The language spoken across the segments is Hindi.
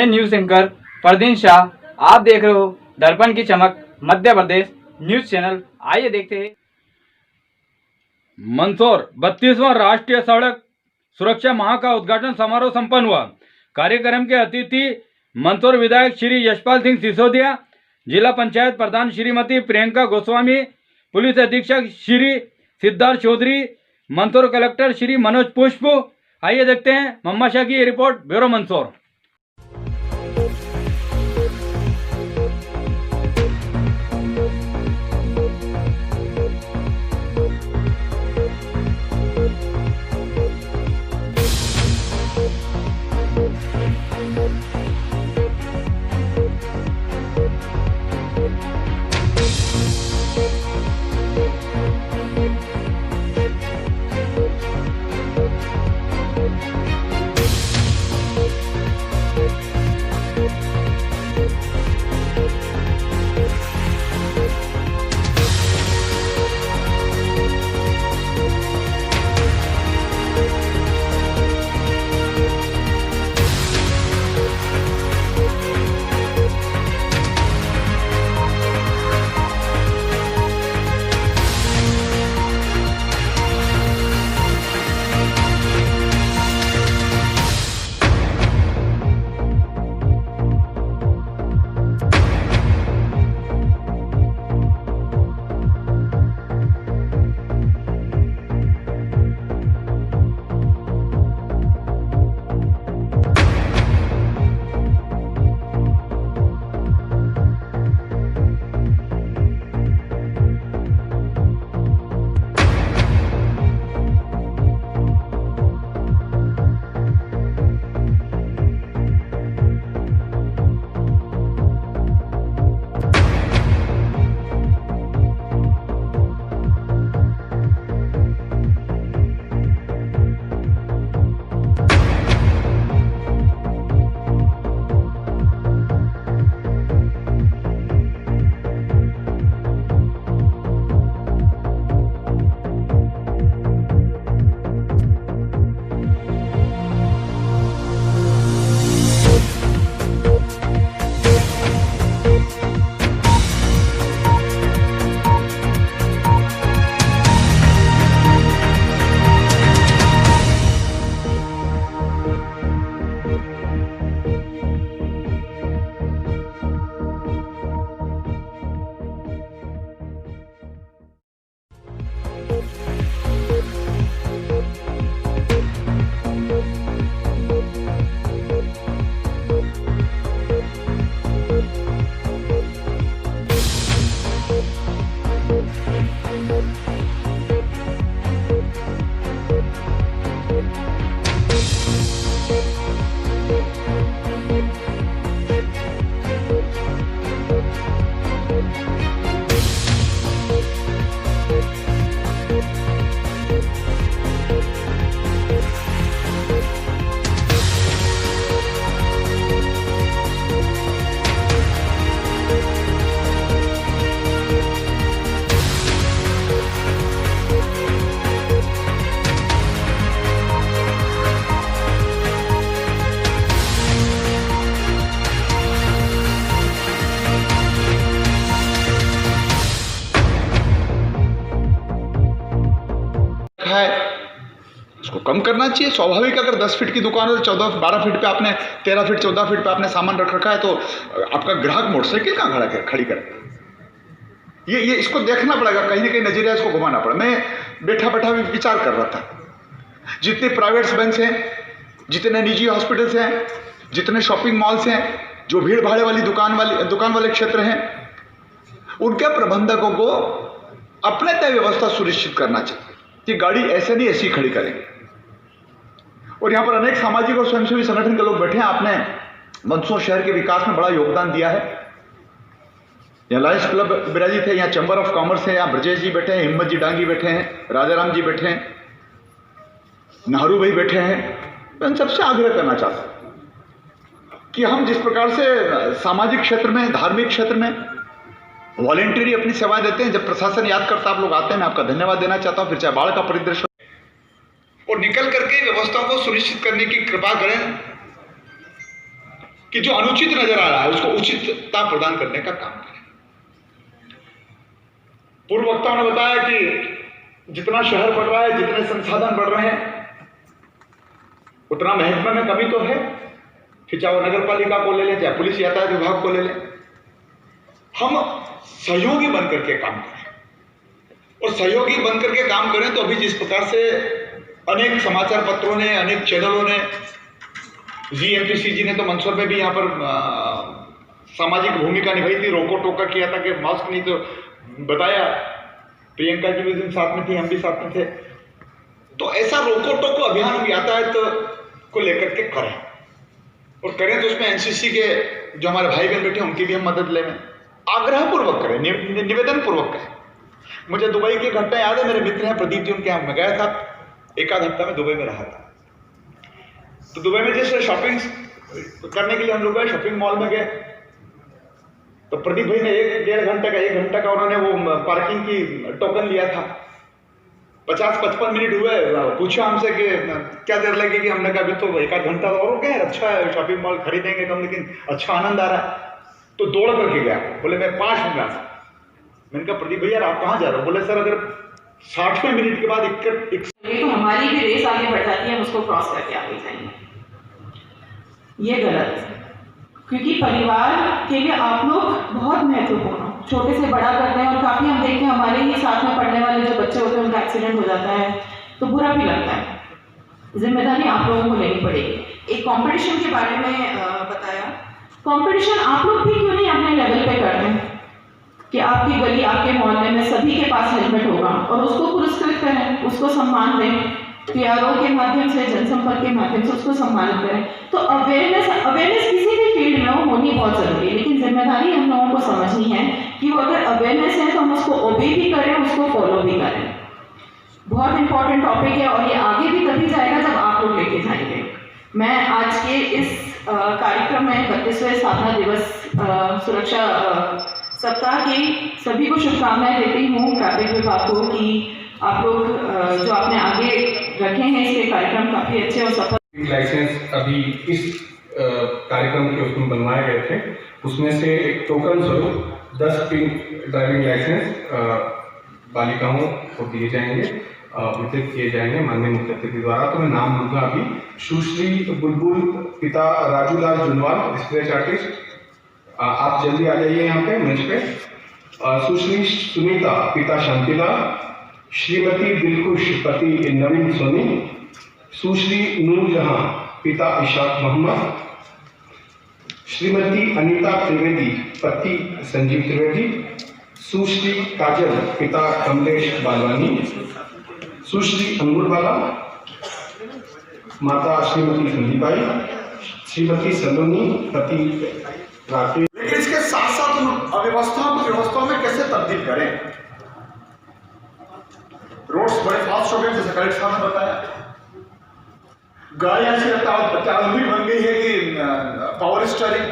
मैं न्यूज एंकर परदीन शाह, आप देख रहे हो दर्पण की चमक मध्य प्रदेश न्यूज चैनल। आइए देखते हैं। मंदसौर 32वां राष्ट्रीय सड़क सुरक्षा माह का उद्घाटन समारोह संपन्न हुआ। कार्यक्रम के अतिथि मंदसौर विधायक श्री यशपाल सिंह सिसोदिया, जिला पंचायत प्रधान श्रीमती प्रियंका गोस्वामी, पुलिस अधीक्षक श्री सिद्धार्थ चौधरी, मंदसौर कलेक्टर श्री मनोज पुष्प। आइए देखते हैं मम्मा शाह की रिपोर्ट, ब्यूरो मंदसौर। है उसको कम करना चाहिए। स्वाभाविक अगर 10 फीट की दुकान है तो 14-12 फीट पे आपने 13 फीट 14 फीट पे आपने सामान रख रखा है तो आपका ग्राहक मोटरसाइकिल कहाँ खड़ी करे? ये इसको देखना पड़ेगा, कहीं ना कहीं नजरिया इसको घुमाना पड़ा। मैं बैठा बैठा भी विचार कर रहा था, जितने प्राइवेट बैंक हैं, जितने निजी हॉस्पिटल्स हैं, जितने शॉपिंग मॉल्स हैं, जो भीड़ भाड़ वाली दुकान वाले क्षेत्र हैं, उनके प्रबंधकों को अपने तय व्यवस्था सुनिश्चित करना चाहिए कि गाड़ी ऐसे नहीं ऐसी खड़ी करेंगे। और यहाँ पर अनेक सामाजिक और स्वयंसेवी संगठन के लोग बैठे हैं। आपने मंदसौर शहर के विकास में बड़ा योगदान दिया है। यहाँ लायंस क्लब विराजित है, यहाँ चैम्बर ऑफ कॉमर्स है, यहाँ ब्रजेश जी बैठे हैं, हिम्मत जी डांगी बैठे हैं, राजाराम जी बैठे हैं, नाहरू भाई बैठे हैं। मैं इन सबसे आग्रह करना चाहता हूँ कि हम जिस प्रकार से सामाजिक क्षेत्र में, धार्मिक क्षेत्र में वॉलेंटरी अपनी सेवाएं देते हैं, जब प्रशासन याद करता आप लोग आते हैं, मैं आपका धन्यवाद देना चाहता हूं। फिर चाहे बाढ़ का परिदृश्य और निकल करके व्यवस्था को सुनिश्चित करने की कृपा करें कि जो अनुचित नजर आ रहा है उसको उचितता प्रदान करने का काम करें। पूर्व वक्ताओं ने बताया कि जितना शहर बढ़ रहा है, जितने संसाधन बढ़ रहे हैं, उतना महकमे में कमी तो है। फिर चाहे वो नगर पालिका को ले लें, चाहे पुलिस यातायात विभाग को ले लें, हम सहयोगी बनकर के काम करें। और सहयोगी बनकर के काम करें तो अभी जिस प्रकार से अनेक समाचार पत्रों ने, अनेक चैनलों ने, जीएमपीसीजी ने तो मंदसौर में भी यहाँ पर सामाजिक भूमिका निभाई थी, रोको टोका किया था कि मास्क नहीं, तो बताया प्रियंका जी भी दिन साथ में थी, हम भी साथ में थे। तो ऐसा रोको टोको अभियान हम यातायात को लेकर के करें, और करें तो उसमें एनसीसी के जो हमारे भाई बहन बैठे उनकी भी हम मदद लें, आग्रह पूर्वक करें, निवेदन पूर्वक करें। मुझे दुबई की घटना याद है, मेरे मित्र हैं प्रदीप जी, उनके यहाँ मैं गया था, एक आध हफ्ता में दुबई में रहा था। तो दुबई में जैसे शॉपिंग करने के लिए हम लोग गए, शॉपिंग मॉल में गए, तो प्रदीप भाई ने 1 घंटा का उन्होंने वो पार्किंग की टोकन लिया था। 50-55 मिनट हुए, पूछा हमसे कि क्या देर लगेगी, हमने कहा अभी तो 1 घंटा और हो गया, अच्छा है शॉपिंग मॉल खरीदेंगे कम, लेकिन अच्छा आनंद आ रहा है। तो दौड़ करके गया, बोले मैं 5 मिनट में आता। मैंने कहा प्रदीप भैया आप कहाँ जा रहे हो? बोले सर अगर 60वें मिनट के बाद तो हमारी भी रेस आगे बढ़ जाती है, हम उसको क्रॉस करके आगे जाएंगे। ये गलत है, क्योंकि परिवार के लिए आप लोग बहुत महत्वपूर्ण हो, छोटे से बड़ा करते हैं। और काफ़ी हम देखते हैं हमारे ही साथ में पढ़ने वाले जो बच्चे होते हैं उनका एक्सीडेंट हो जाता है, तो बुरा भी लगता है। जिम्मेदारी आप लोगों को लेनी पड़ेगी। एक कंपटीशन के बारे में बताया, कंपटीशन आप लोग भी क्यों नहीं अपने लेवल पे करते हैं कि आपकी गली, आपके मोहल्ले में सभी के पास हेलमेट होगा, और उसको पुरस्कृत करें, उसको सम्मान दें, पीआरओ के माध्यम से, जनसंपर्क के माध्यम से उसको सम्मानित करें। तो अवेयरनेस किसी भी फील्ड में वो होनी बहुत जरूरी है, लेकिन जिम्मेदारी हम लोगों को समझनी है कि वो अगर अवेयरनेस है तो हम उसको ओबे भी करें, उसको फॉलो भी करें। बहुत इंपॉर्टेंट टॉपिक है, और ये आगे भी तभी जाएगा जब आप लोग लेके जाएंगे। मैं आज के इस कार्यक्रम में 32वें स्थापना दिवस सुरक्षा सप्ताह की सभी को शुभकामनाएं देती हूँ। ट्रैफिक विभाग को कि आप लोग जो आपने आगे रखे हैं इसके कार्यक्रम काफ़ी अच्छे और सफल। लाइसेंस अभी इस कार्यक्रम के उसमें बनवाए गए थे, उसमें से एक टोकन स्वरूप 10 पिंक ड्राइविंग लाइसेंस बालिकाओं को दिए जाएंगे, वितरित किए जाएंगे माननीय मुख्य अतिथि द्वारा। तो मैं नाम लूँगा अभी। सुश्री बुलबुल, पिता राजूलाल जुनवाल, स्क्रैच आर्टिस्ट, आप जल्दी आ जाइए यहाँ पे मंच पे। सुश्री सुनीता, पिता शांतिलाल, श्रीमती दिलखुश, पति नवीन सोनी, सुश्री नूरजहां, पिता इशाक मोहम्मद, श्रीमती अनीता त्रिवेदी, पति संजीव त्रिवेदी, सुश्री काजल, पिता कमलेश बालवानी, सुश्री अंगुरबाला, माता श्रीमती संदीपाई, श्रीमती सलोनी, पति राकेश। लेकिन इसके साथ साथ उन अव्यवस्थाओं को व्यवस्थाओं में कैसे तब्दील करें? रोड्स बड़े फास्ट हो गए, जैसे कलेक्टर साहब ने बताया। गाड़ी ऐसी भी बन गई है कि पावर स्टीयरिंग,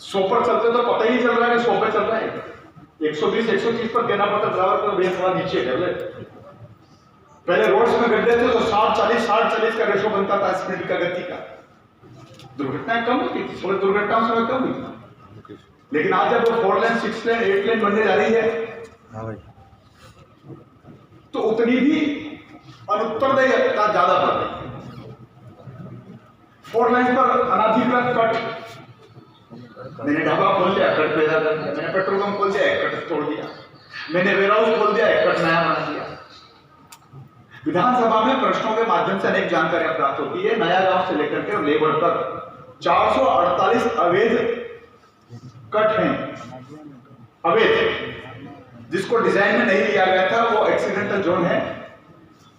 सो पर चलते तो पता ही नहीं चल रहा है कि 100 पे चल रहा है। 120-130 पर देना पड़ता ड्राइवर को, भैया थोड़ा नीचे है। पहले रोड्स में गड्ढे थे तो 60-40 का रेशो बनता था स्पीड का, गति का, दुर्घटनाएं कम होती थी, थोड़ी दुर्घटनाओं से कम हुई। लेकिन आज जब वो 4 लेन, 6 लेन, 8 लेन बनने जा रही है, तो उतनी भी अनुत्तरदायिता ज्यादा बढ़ रही है। 4 लाइन पर अनाधिकृत कट, मैंने ढाबा खोल दिया, कट पैदा कर दिया। मैंने पेट्रोल पंप खोल दिया, कट तोड़ दिया। मैंने वेयरहाउस खोल दिया, कट नया बना दिया। विधानसभा में प्रश्नों के माध्यम से अनेक जानकारियां प्राप्त होती है। नया गांव से लेकर के लेबर तक 448 अवैध कट हैं, अवैध, जिसको डिजाइन में नहीं लिया गया था, वो एक्सीडेंटल जोन है।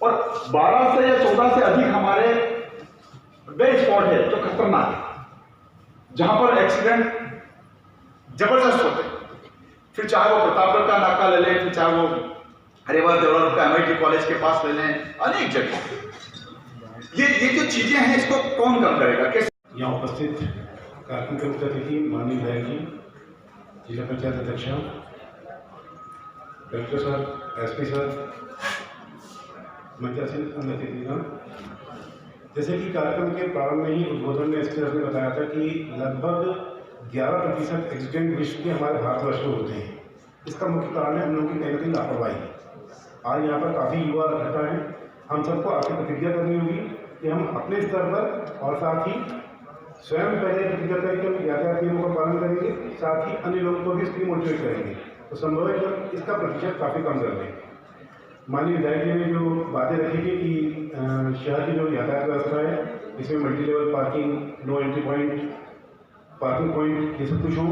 और 12 से या 14 से अधिक हमारे वे स्पॉट है जो खतरनाक है, जहां पर एक्सीडेंट जबरदस्त होते हैं। फिर चाहे वो प्रतापगढ़ का नाका ले लें, फिर चाहे वो हरिवाल देवड़ा का MIT कॉलेज के पास ले लें, अनेक जगह ये जो चीजें हैं, इसको कौन कम करेगा? कैसे? यहाँ उपस्थित कार्यक्रम के मुख्य अतिथि माननीय विधायक जी, जिला पंचायत अध्यक्ष, कलेक्टर सर, SP सर, मंचासीन अन्य अतिथिगण, जैसे कि कार्यक्रम के प्रारंभ में ही उद्बोधन में इसके ने बताया था कि लगभग 11% एक्सीडेंट विश्व के हमारे भारतवर्ष में होते हैं। इसका मुख्य कारण है हम लोगों की कहीं ना कहीं लापरवाही। आज यहाँ पर काफ़ी युवा इकट्ठा हैं। हम सबको आपसे प्रतिज्ञा करनी होगी कि हम अपने स्तर पर और साथ ही स्वयं पहले प्रतिज्ञा करके हम यातायात नियमों का पालन करेंगे, साथ ही अन्य लोगों को भी इसके लिए मोटिवेट करेंगे। तो संभव है कि इसका प्रतिशत काफ़ी कम कर दें। माननीय विधायक जी ने जो बातें रखी थी कि शहर की जो यातायात व्यवस्था है इसमें multi level parking, no entry point, parking point, ये सब कुछ हो।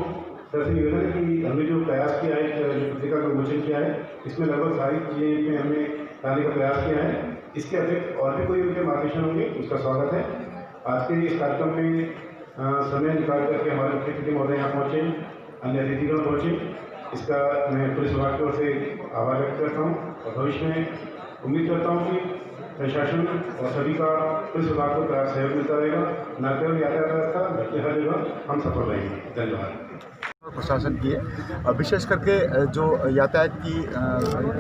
सर से निवेदन है कि हमने जो प्रयास किया है, जो पत्रिका का विमोचन किया है, इसमें लगभग सारी चीज़ें इसमें हमने लाने का प्रयास किया है। इसके अतिरिक्त और भी कोई उनके मार्गदर्शन होंगे, उसका स्वागत है। आज के इस कार्यक्रम में समय निकाल करके हमारे मुख्य अतिथि महोदय यहाँ पहुँचे, अन्य अतिथिगण पहुँचे, इसका मैं पुलिस विभाग की ओर से आभार व्यक्त करता हूँ और भविष्य में उम्मीद करता हूँ कि प्रशासन और सभी का पुलिस विभाग को प्रयास सहयोग मिलता रहेगा। न केवल यातायात व्यवस्था बल्कि हर जगह हम सफल रहेंगे। धन्यवाद। प्रशासन की है, विशेष करके जो यातायात की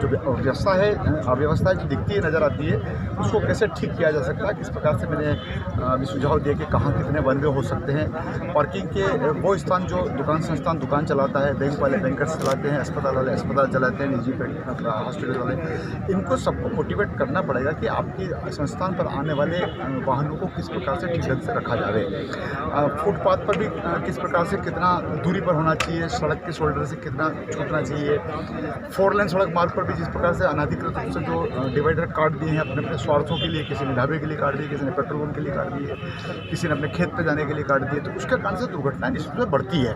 जो व्यवस्था है, अव्यवस्था जो दिखती है, नज़र आती है, उसको कैसे ठीक किया जा सकता है, किस प्रकार से मैंने अभी सुझाव दिए कि कहाँ कितने वन वे हो सकते हैं। पार्किंग के वो स्थान जो दुकान संस्थान दुकान चलाता है, बैंक वाले बैंकर्स चलाते हैं, अस्पताल वाले अस्पताल चलाते हैं, निजी हॉस्पिटल वाले, इनको सबको मोटिवेट करना पड़ेगा कि आपकी संस्थान पर आने वाले वाहनों को किस प्रकार से ठीक ढंग से रखा जाए। फुटपाथ पर भी किस प्रकार से कितना दूरी पर होना चाहिए, सड़क के शोल्डर से कितना छूटना चाहिए। 4 लेन सड़क मार्ग पर भी जिस प्रकार से अनाधिकृत रूप से जो डिवाइडर काट दिए हैं अपने अपने स्वार्थों के लिए, किसी ने ढाबे के लिए काट दिए, किसी ने पेट्रोल पंप के लिए काट दिए, किसी ने अपने खेत पे जाने के लिए काट दिए, तो उसके कारण से दुर्घटनाएं निश्चित रूप से बढ़ती है।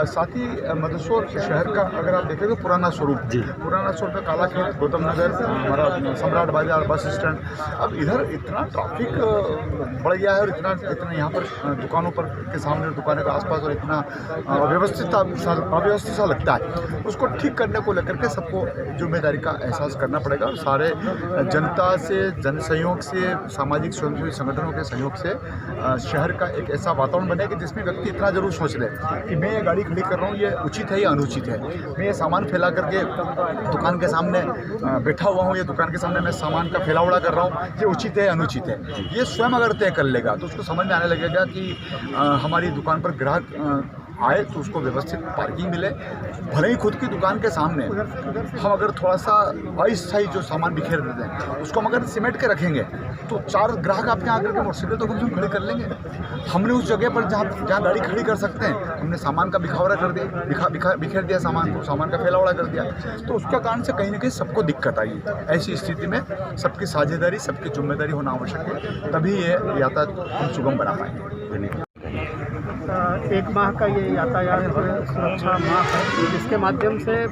साथ ही मंदसौर शहर का अगर आप देखें तो पुराना स्वरूप में काला खेत, गौतम नगर, हमारा सम्राट बाजार, बस स्टैंड, अब इधर इतना ट्रैफिक बढ़ गया है और इतना यहाँ पर दुकानों पर के सामने, दुकानों के आसपास और इतना अव्यवस्थित सा लगता है। उसको ठीक करने को लेकर के सबको जिम्मेदारी का एहसास करना पड़ेगा और सारे जनता से, जन सहयोग से, सामाजिक स्वयंसेवी संगठनों के सहयोग से शहर का एक ऐसा वातावरण बने कि जिसमें व्यक्ति इतना जरूर सोच ले कि मैं ये गाड़ी खड़ी कर रहा हूँ, ये उचित है या अनुचित है, मैं ये सामान फैला करके दुकान के सामने बैठा हुआ हूँ, ये दुकान के सामने मैं सामान का फैलावड़ा कर रहा हूँ, ये उचित है या अनुचित है। ये स्वयं अगर तय कर लेगा तो उसको समझ में आने लगेगा कि हमारी दुकान पर ग्राहक आए तो उसको व्यवस्थित पार्किंग मिले। भले ही खुद की दुकान के सामने हम अगर थोड़ा सा अस्थायी जो सामान बिखेर देते हैं उसको हम अगर सिमेंट के रखेंगे तो 4 ग्राहक आपके आकर के मोटरसाइकिल तो कम से कम खड़ी कर लेंगे। हमने उस जगह पर जहाँ गाड़ी खड़ी कर सकते हैं हमने सामान का बिखावरा कर दिया, बिखेर दिया सामान को, सामान का फैलावड़ा कर दिया, तो उसके कारण से कहीं ना कहीं सबको दिक्कत आई। ऐसी स्थिति में सबकी साझेदारी, सबकी जिम्मेदारी होना आवश्यक है, तभी ये यातायात को हम सुगम बना पाएंगे। धन्यवाद। 1 माह का ये यातायात सुरक्षा माह है, जिसके माध्यम से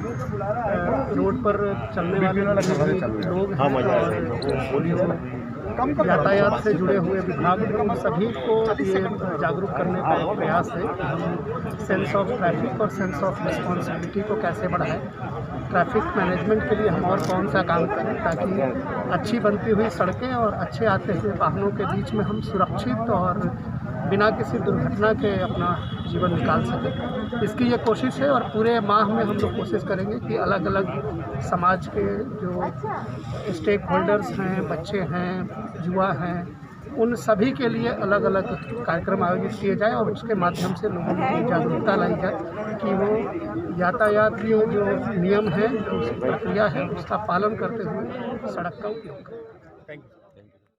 रोड पर चलने वाले लोग हैं और यातायात से जुड़े हुए विभाग उन सभी को ये जागरूक करने का एक प्रयास है कि हम सेंस ऑफ ट्रैफिक और सेंस ऑफ रिस्पॉन्सिबिलिटी को कैसे बढ़ाएं। ट्रैफिक मैनेजमेंट के लिए हम और कौन सा काम करें ताकि अच्छी बनती हुई सड़कें और अच्छे आते हुए वाहनों के बीच में हम सुरक्षित और बिना किसी दुर्घटना के अपना जीवन निकाल सकें। इसकी ये कोशिश है और पूरे माह में हम लोग कोशिश करेंगे कि अलग अलग समाज के जो स्टेक होल्डर्स हैं, बच्चे हैं, युवा हैं, उन सभी के लिए अलग अलग कार्यक्रम आयोजित किए जाए और उसके माध्यम से लोगों की जागरूकता लाई जाए कि वो यातायात के जो नियम हैं, जो प्रक्रिया है, उसका पालन करते हुए सड़क का उपयोग करें। Thank you.